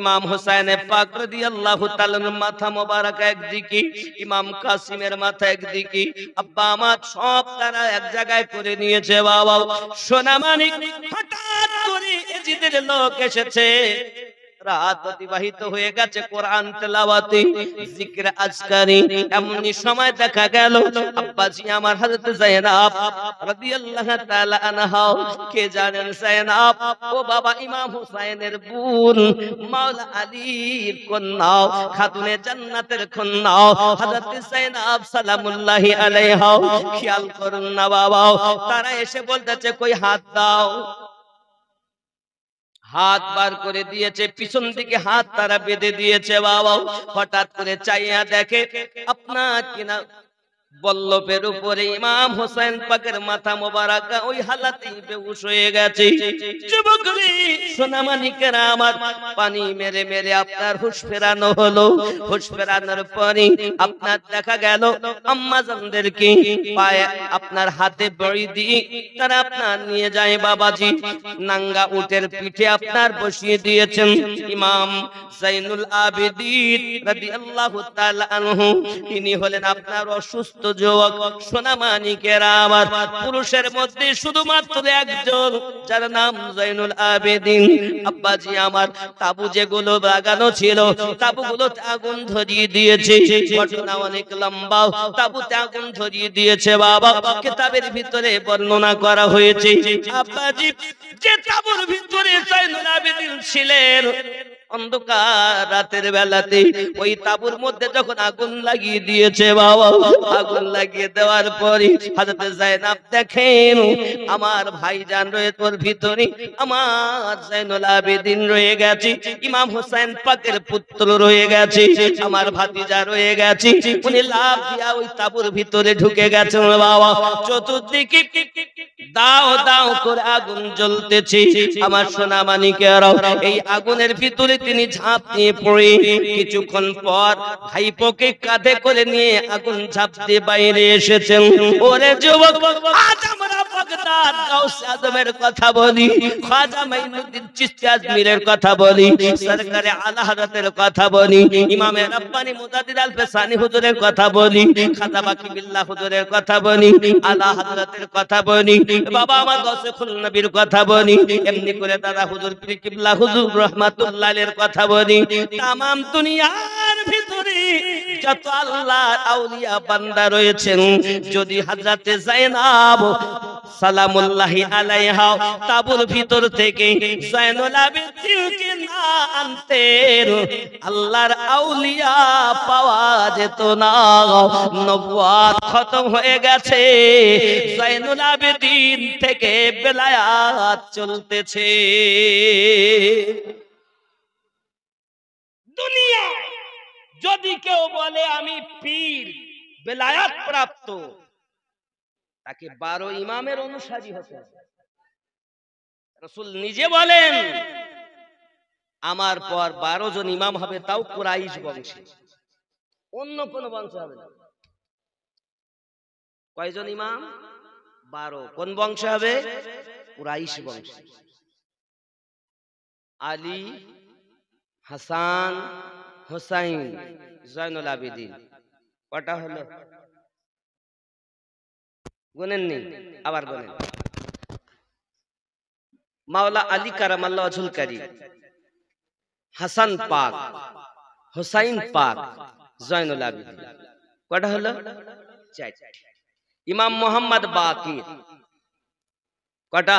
ইমাম হোসেন পাক রাদিয়াল্লাহু তাআলার মাথা মোবারক একদিকে, ইমাম কাসিমের মাথা একদিকে, আব্বা আমার সব তারা এক জায়গায় করে নিয়েছে। বাবা সোনামানিক, হঠাৎ করে ইয়াজিদের লোক এসেছে, রাত অতিবাহিত হয়ে গেছে কোরআন তেলাওয়াতে, জিকির আজকারি। এমনি সময় দেখা গেল আব্বাজি আমার হযরত যায়েনব রাদিয়াল্লাহু তাআলা আনহা, কে জানেন যায়েনব? ও বাবা ইমাম হুসাইনের বোন, মাওলা আলীর কন্যা, খাতুনে জান্নাতের কন্যা হযরত যায়েনব সালামুল্লাহি আলাইহা। খেয়াল করুন না বাবা, তারা এসে বলতেছে কই হাত দাও। হাত বার করে দিয়েছে, পিছন দিকে হাত তারা বেঁধে দিয়েছে। বাবা হঠাৎ করে চাইয়া দেখে আপনার কিনা বল্লভের উপরে ইমাম হোসেন পাকের মাথা মোবারক ওই হালাতেই বেহুশ হয়ে গেছে। যুবকরা সোনামানিকেরা আমার, পানি মেরে মেরে আপনার হুঁশ ফেরানো হলো। হুঁশ ফেরানোর পরে আপনার দেখা গেল আম্মা জানদেরকে পায়ে আপনার হাতে বড়ি দিয়ে তারা আপনার নিয়ে যায় বাবাজি, নাঙ্গা উটের পিঠে আপনার বসিয়ে দিয়েছেন। ইমাম জাইনুল আবেদিন রাদিয়াল্লাহু তাআলা আনহু, তিনি হলেন আপনার অসুস্থ যুবক। সোনামানিকেরা আমার, পুরুষের মধ্যে শুধুমাত্র একজন, যার নাম জাইনুল আবেদিন। আব্বাজি আমার, তাবু যেগুলো লাগানো ছিল তাবুগুলোতে আগুন ধরিয়ে দিয়েছে। ঘটনা অনেক লম্বা, তাবুতে আগুন ধরিয়ে দিয়েছে বাবা। কিতাবের ভিতরে বর্ণনা করা হয়েছে আব্বাজি, যে তাবুর ভিতরে জাইনুল আবেদিন ছিলেন, অন্ধকার রাতের বেলাতে ওই তাঁবুর মধ্যে যখন আগুন লাগিয়ে দিয়েছে বাবা, আগুন লাগিয়ে দেওয়ার পরে হযরত যায়েনব দেখেন আমার ভাইজান রয়েছে ওর ভিতরে, আমার যায়নুল আবেদিন রয়ে গেছে, ইমাম হোসেন পাকের পুত্র রয়ে গেছে, আমার ভাতিজা রয়ে গেছে। উনি লাফ দিয়া ওই তাঁবুর ভিতরে ঢুকে গেছেন বাবা। চতুর্দিকে দাও দাও করে আগুন জ্বলতেছে। আমার সোনা মানিকেরা, এই আগুনের ভিতরে তিনি ঝাঁপ দিয়ে পড়ে কিছুক্ষণ পর ভাইপোকে কাঁধে করে নিয়ে আগুন ঝাঁপ দিয়ে বাইরে এসেছেন। ওরে যুবক, আজ আমরা বাগদাদ গাউসে আজমের কথা বলি, খাজা মাইনুদ্দিন চিশতি আজমিরের কথা বলি, সরকারে আলা হযরতের কথা বলি, ইমামে রাব্বানি মুজাদ্দিদ আল ফেসানি হুজুরের কথা বলি, খাজা বাকি বিল্লাহ হুজুরের কথা বলি, আলা হযরতের কথা বলি, বাবা আমার গাউসে খুল নবীর কথা বলি, এমনি করে দাদা হুজুর পীর কিবলা হুজুর রাহমাতুল্লাহ আলাইহির কথা বলি। তামাম দুনিয়ার ভিতরে যত আল্লাহর আউলিয়া বান্দা রয়েছেন, যদি হযরতে যায়েনব সালামুল্লাহি আলাইহা তাঁবুর ভিতর থেকে যায়নুল আবেদিনকে না আনতেন, আল্লাহর আউলিয়া পাওয়া যেত না। নবুয়ত খতম হয়ে গেছে, যায়নুল আবেদিন থেকে বেলায়াত চলতেছে। দুনিয়ায় যদি কেউ বলে আমি পীর বেলায়াত প্রাপ্ত, তাকে 12 ইমামের অনুসারী হতে হবে। রাসূল নিজে বলেন আমার পর 12 জন ইমাম হবে, তাও কুরাইশ বংশে, অন্য কোন বংশে হবে না। কয়জন ইমাম? 12। কোন বংশে হবে? কুরাইশ বংশে। আলী, হাসান, হুসাইন, যায়নুল আবেদিন। কটা হলো? গুনেননি? আবার গুনেন। মাওলা আলী কারামাল্লাহ ওয়াজহুল কারীম, হাসান পাক, হুসাইন পাক, যায়নুল আবেদিন। কটা হলো? 4। ইমাম মোহাম্মদ বাকির। কটা?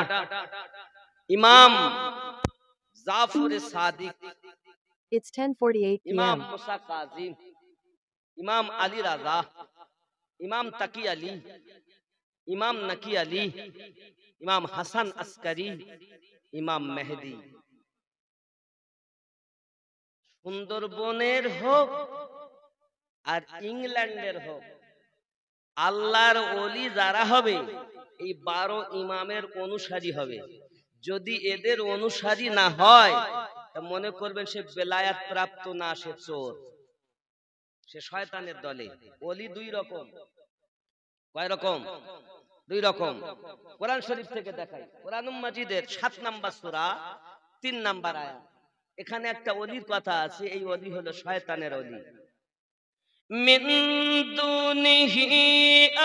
ইমাম জাফর সাদিক। It's 10:48 ইমাম p.m. মুসা কাজিম, ইমাম আলী রাজা, ইমাম তাকি আলী, ইমাম নাকি আলী, ইমাম হাসান আসকারি, ইমাম মেহেদি। সুন্দরবনের হোক আর ইংল্যান্ডের হোক, আল্লাহর ওলি যারা হবে এই 12 ইমামের অনুসারী হবে। যদি এদের অনুসারী না হয়, তা মনে করবেন সে বেলায়াত প্রাপ্ত না, সে চোর, সে শয়তানের দলে। ওলি 2 রকম। কয় রকম? 2 রকম। কোরআন শরীফ থেকে দেখাই, কোরআনুল মাজিদের 7 নাম্বার সূরা 3 নাম্বার আয়াত। এখানে একটা ওলির কথা আছে, এই ওলি হলো শয়তানের ওলি। মিন দুনিহি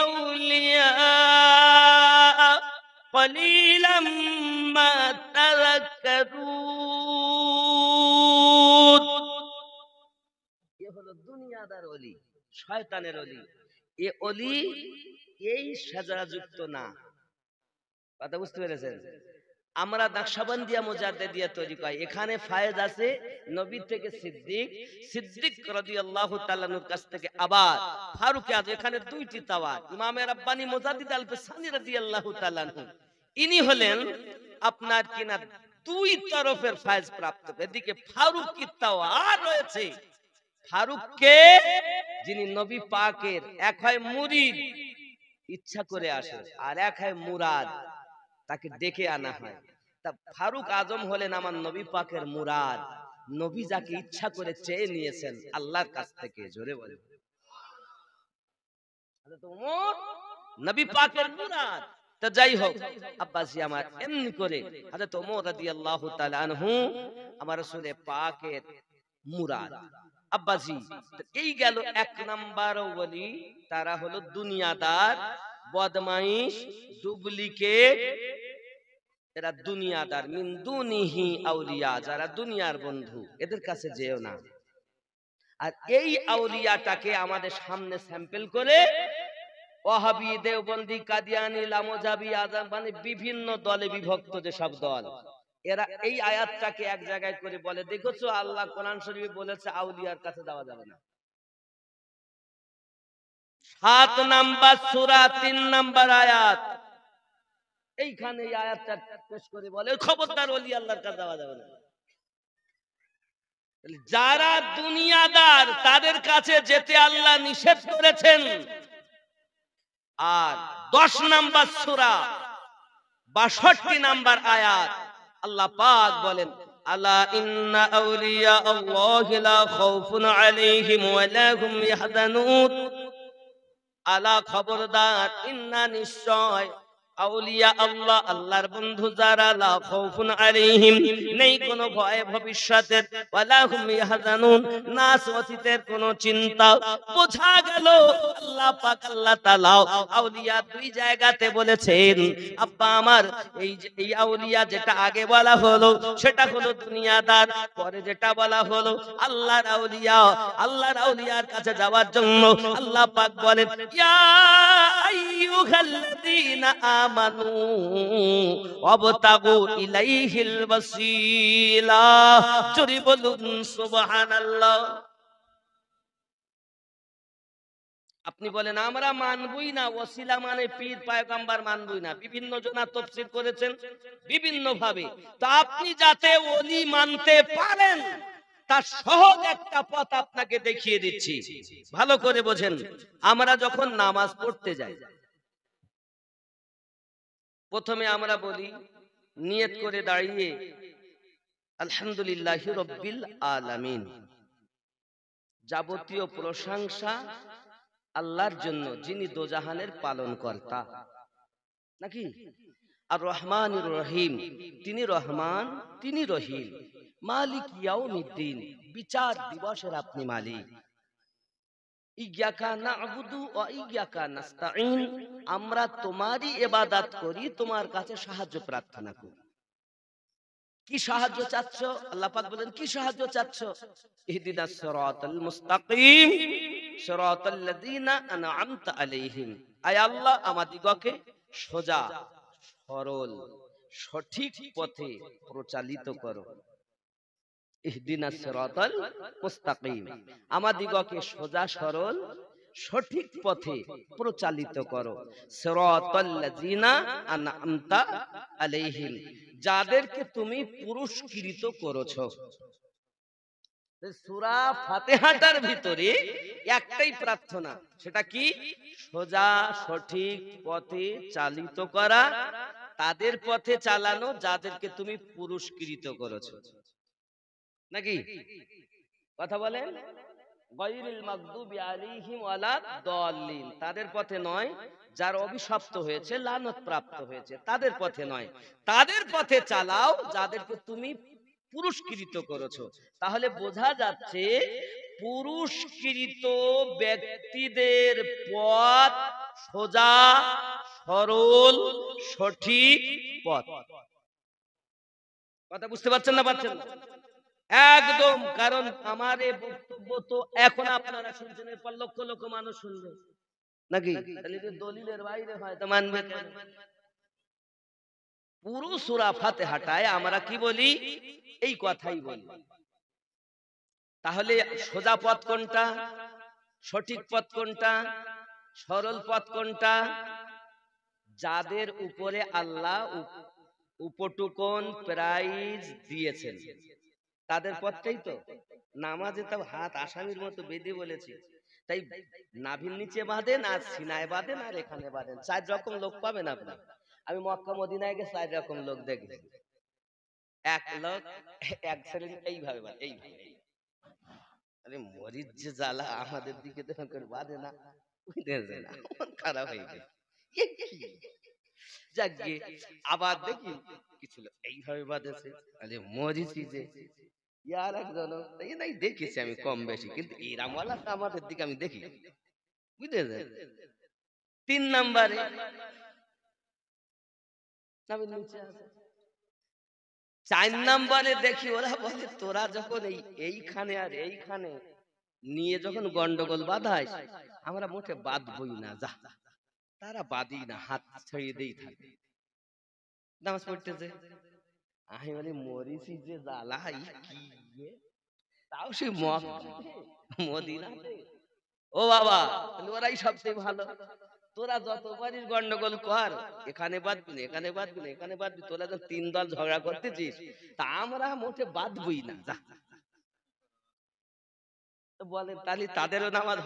আউলিয়া কলিলাম মা তাযাক্কারুন। এ হলো দুনিয়াদার ওলি, শয়তানের ওলি। এ ওলি এই সাজাযুক্ত না। কথা বুঝতে পেরেছেন? আমরা নকশবন্দিয়া মুজাদ্দিদিয়া তৈরি করি, এখানে ফায়েজ আছে নবী থেকে সিদ্দিক, সিদ্দিক রাদিয়াল্লাহু তাআলা আনহুর কাছ থেকে আবার ফারুক আযম। এখানে 2টি তাওয়ার। ইমামে রাব্বানি মুজাদ্দিদ আল ফিসানি রাদিয়াল্লাহু তাআলা আনহু, ইনি হলেন আপনার কিনা 2 তরফের ফায়েজ প্রাপ্ত। এদিকে ফারুক কি তাওয়ার রয়েছে, ফারুককে যিনি নবী পাকের এক হয় মুরিদ ইচ্ছা করে আসে, আর এক হয় মুরাদ, তাকে ডেকে আনা হয়। তা ফারুক আজম হলেন আমার নবী পাকের মুরাদ, নবী যাকে ইচ্ছা করে চেয়ে নিয়েছেন আল্লাহর কাছ থেকে। জোরে বলে হযরত ওমর নবী পাকের মুরাদ। তো যাই হোক আব্বাসি আমার, এমনি করে হযরত ওমর রাদিয়াল্লাহু তাআলা আনহু আমার রাসূল পাকের মুরাদ। আব্বাসি এই গেল 1 নাম্বার ওলি। তারা হলো দুনিয়াদার, বদমাইশ, ডুপ্লিকেট, এরা দুনিয়াদার। মিন দুনিহি আউলিয়া, যারা দুনিয়ার বন্ধু, এদের কাছে যেও না। আর এই আউলিয়াটাকে আমাদের সামনে স্যাম্পল করে ওয়াহাবি, দেওবন্দি, কাদিয়ানি, লামোজাবি, আজাম, মানে বিভিন্ন দলে বিভক্ত যেসব দল, এরা এই আয়াতটাকে এক জায়গায় করে বলে, দেখেছো আল্লাহ কোরআন শরীফে বলেছে আউলিয়ার কাছে যাওয়া যাবে না। 7 নাম্বার সূরা 3 নাম্বার আয়াত, এইখানে এই আয়াতটা পেশ করে বলে খবরদার ওলি আল্লাহর কাছে যাওয়া যাবে না। যারা দুনিয়াদার তাদের কাছে যেতে আল্লাহ নিষেধ করেছেন। আর 10 নাম্বার সূরা 62 নাম্বার আয়াত আল্লাহ পাক বলেন, আলা ইন্না আউলিয়া আল্লাহি লা খাউফুন আলাইহিম ওয়া লা হুম ইয়াহজানুন। আলা খবরদার, ইন্না নিশ্চয়, আউলিয়া আল্লাহ আল্লাহর বন্ধু যারা, লা খাউফুন আলাইহিম নেই কোনো ভয় ভবিষ্যতের, ওয়া লা হুম ইয়াহজানুন নাস অতীতের কোনো চিন্তা। বোঝা গেল আল্লাহ পাক আল্লাহ তাআলা আউলিয়া দুই জায়গাতে বলেছেন। আব্বা আমার এই আউলিয়া যেটা আগে বলা হলো সেটা হলো দুনিয়াদার, পরে যেটা বলা হলো আল্লাহর আউলিয়া। আল্লাহর আউলিয়ার কাছে যাওয়ার জন্য আল্লাহ পাক বলেন, ইয়া আইয়ুহাল্লাযীনা আমানু ওয়াবতাগু ইলাইহিল ওয়াসিলা। জোরে বলুন সুবহানাল্লাহ। আপনি বলেন আমরা মানবই না, ওসিলা মানে পীর পয়গম্বর মানবই না। বিভিন্ন জনা তাফসীর করেছেন বিভিন্ন ভাবে। তা আপনি যাতে ওলি মানতে পারেন তার সহজ একটা পথ আপনাকে দেখিয়ে দিচ্ছি, ভালো করে বোঝেন। আমরা যখন নামাজ পড়তে যাই, প্রথমে আমরা বলি নিয়ত করে দাঁড়িয়ে আলহামদুলিল্লাহি রাব্বিল আলামিন। যাবতীয় প্রশংসা আল্লাহর জন্য, যিনি দোজাহানের পালন কর্তা, নাকি? আর রহমানুর রহিম, তিনি রহমান তিনি রহিম। মালিক ইয়াউমিদ্দিন, বিচার দিবসের আপনি মালিক। ইয়্যাকা না'বুদু ওয়া ইয়্যাকা নাস্তাঈন, আমরা তোমারই ইবাদত করি, তোমার কাছে সাহায্য প্রার্থনা করি। কি সাহায্য চাচ্ছ? আল্লাহ পাক বলেন কি সাহায্য চাচ্ছ? ইহদিনাস সিরাতাল মুস্তাকিম সিরাতাল্লাযীনা আন'আমতা আলাইহিম। আয় আল্লাহ আমাদিগকে সোজা সরল সঠিক পথে প্রচালিত করো। ইহদিনাস সিরাতাল মুস্তাকিম, আমাদিগকে সোজা সরল সঠিক পথে প্রচালিত করো। সিরাতাল্লাযীনা আন'আমতা আলাইহিম, যাদেরকে তুমি পুরস্কৃত করেছো। সূরা ফাতিহাটার ভিতরে একটাই প্রার্থনা, সেটা কি? সোজা সঠিক পথে চালিত করা, তাদের পথে চালানো যাদেরকে তুমি পুরস্কৃত করেছো, নাকি? কথা বলেন, গায়রিল মাগদুবি আলাইহিম ওয়ালাদ দাল্লিন, তাদের পথে নয়। যার অভিশপ্ত হয়েছে, লানত প্রাপ্ত হয়েছে, তাদের পথে নয়। তাদের পথে চালাও যাদেরকে তুমি পুরস্কৃত করেছো। তাহলে বোঝা যাচ্ছে পুরস্কৃত ব্যক্তিদের পথ সোজা সরল সঠিক পথ। কথা বুঝতে পারছেন না? পারছেন না একদম। কারণ আমার এই বক্তব্য তো এখন আপনারা শুনছেন, এরপর লক্ষ লক্ষ মানুষ শুনবে, নাকি? তাহলে দলিলের বাইরে হয় তো মানবে কেন? পুরো সূরা ফাতিহাটায় আমরা কি বলি? এই কথাই বলি। তাহলে সোজা পথ কোনটা, সঠিক পথ কোনটা, সরল পথ কোনটা? যাদের উপরে আল্লাহ উপটুকন প্রাইজ দিয়েছেন তাদের পথটাই তো। নামাজে তো হাত আসামির মতো বেঁধে বলেছি, তাই নাভির নিচে বাঁধেন, আর সিনায় বাঁধেন, আর এখানে বাঁধেন। 4 রকম লোক পাবেন আপনি। আমি মক্কা মদিনায় গিয়ে 4 রকম লোক দেখেছি। এক লোক এক ছেলে এইভাবে বাঁধে, এইভাবে। আরে মরিচ যে জ্বালা, আমাদের দিকে তো করে বাঁধে না, খারাপ হয়ে গেছে। যাকে আবার দেখি কিছু লোক এইভাবে বাঁধেছে, আরে মরিচই যে ইয়ার একজন এই নাই দেখেছি আমি কম বেশি, কিন্তু এরামওয়ালা আমাদের দিকে আমি দেখি, বুঝেছেন? 3 নম্বরে নিচে আছে। 4 নম্বরে দেখি ওরা বলে তোরা যখন এইখানে আর এইখানে নিয়ে যখন গন্ডগোল বাঁধাই, আমরা মোটে বাঁধবই না, যা তারা বাঁধি না, হাত ছড়িয়ে দেই থাকে। নামাজ পড়তেছে, আমি বলি মরিসি যে জ্বালা কি রে? তাও সে মদিনাতে। ও বাবা, ওরাই সবচেয়ে ভালো। তোরা যত পারিস গন্ডগোল কর, এখানে বাঁধবি না, এখানে বাঁধবি না, এখানে বাঁধবি, তোরা তো 3 দল ঝগড়া করতেছিস, তা আমরা মোটে বাঁধবই না। যা বলে তাহলে তাদেরও নামাজ